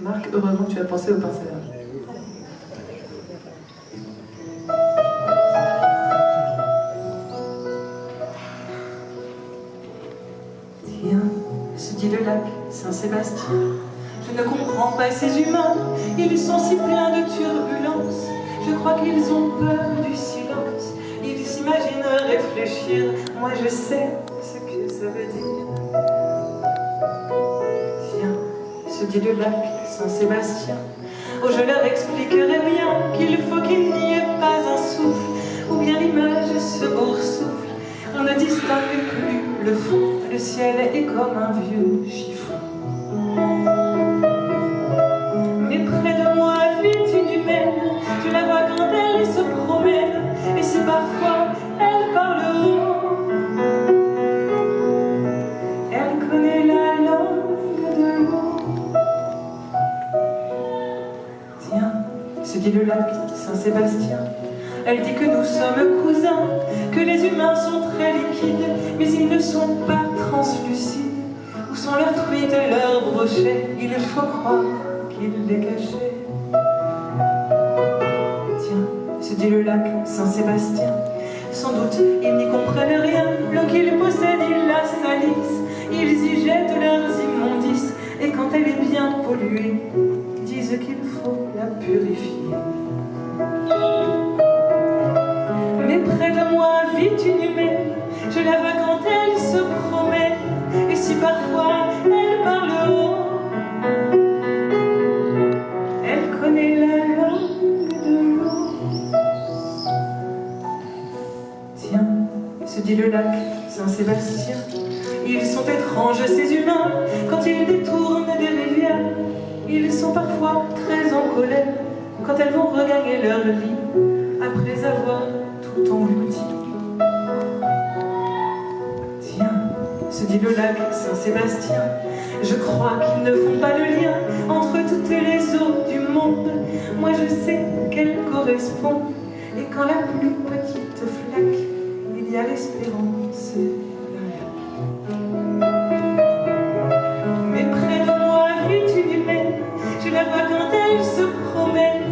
Marc, heureusement que tu as pensé au pinceau. Tiens, se dit le lac Saint-Sébastien, je ne comprends pas ces humains, ils sont si pleins de turbulences, je crois qu'ils ont peur du silence, ils s'imaginent réfléchir, moi je sais ce que ça veut dire. Tiens, se dit le lac Saint-Sébastien, oh je leur expliquerai bien qu'il faut qu'il n'y ait pas un souffle, ou bien l'image se boursoufle, on ne distingue plus le fond, le ciel est comme un vieux chiffon. Mais près de moi vit une humaine, je la vois quand elle se promène, et si parfois elle parle haut, elle connaît la langue de l'eau. Tiens, se dit le lac Saint-Sébastien, elle dit que nous sommes cousins, que les humains sont très liquides, mais ils ne sont pas translucides. Où sont leurs truites et leurs brochets? Il faut croire qu'ils les cachaient. Tiens, se dit le lac Saint-Sébastien, sans doute ils n'y comprennent rien, l'eau qu'ils possèdent ils la salissent, ils y jettent leurs immondices, et quand elle est bien polluée, disent qu'il faut la purifier. Mais près de moi vit une humaine, je la vois quand elle se promène, et si parfois elle parle haut, elle connaît la langue de l'eau. Tiens, se dit le lac Saint-Sébastien, ils sont étranges ces humains, quand ils détournent des rivières, ils sont parfois très en colère, quand elles vont regagner leur lit, après avoir tout englouti. Tiens, se dit le lac Saint-Sébastien, je crois qu'ils ne font pas le lien entre toutes les eaux du monde. Moi je sais qu'elles correspondent, et quand la plus petite flaque, il y a l'espérance d'un lac. Mais près de moi vit une humaine, je la vois quand elle se promène,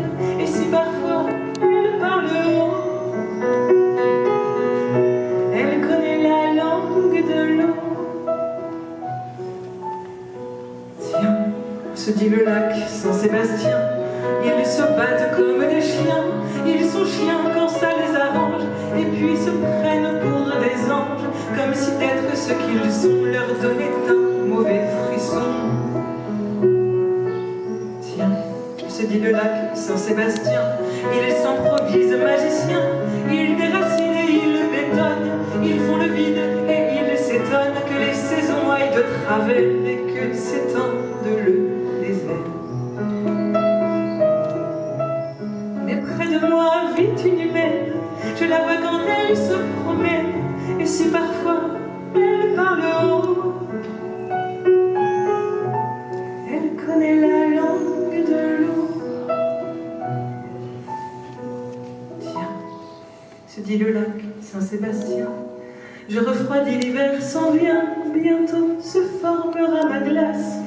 et si parfois elle parle haut, elle connaît la langue de l'eau. Tiens, se dit le lac Saint-Sébastien, ils se battent comme des chiens, ils sont chiens quand ça les arrange, et puis se prennent pour des anges, comme si d'être ce qu'ils sont leur donnait un mauvais frisson. Tiens, se dit le lac Saint-Sébastien, ils s'improvisent magiciens, ils déracinent et ils bétonnent, ils font le vide et ils s'étonnent que les saisons aillent de travers et que s'étende le désert. Mais près de moi vit une humaine, je la vois quand elle se promène, et si parfois elle parle haut, elle connaît la langue de l'eau. Tiens, se dit le lac Saint-Sébastien, je refroidis, l'hiver s'en vient, bientôt se formera ma glace,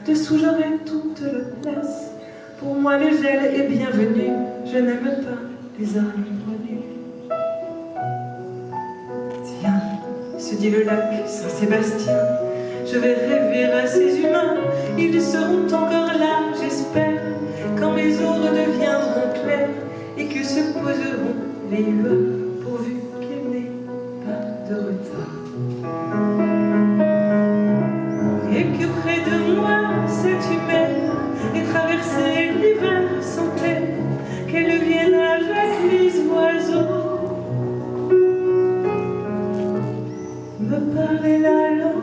dessous j'aurai toute la place. Pour moi le gel est bienvenu, je n'aime pas les arbres nus. Tiens, se dit le lac Saint-Sébastien, je vais rêver à ces humains, ils seront encore là, j'espère, quand mes eaux redeviendront claires, et que se poseront les huards, pourvu qu'il n'ait pas de retard. Et que près de moi, cette humaine ait traversé l'hiver sans peine, qu'elle vienne avec les oiseaux me parler la langue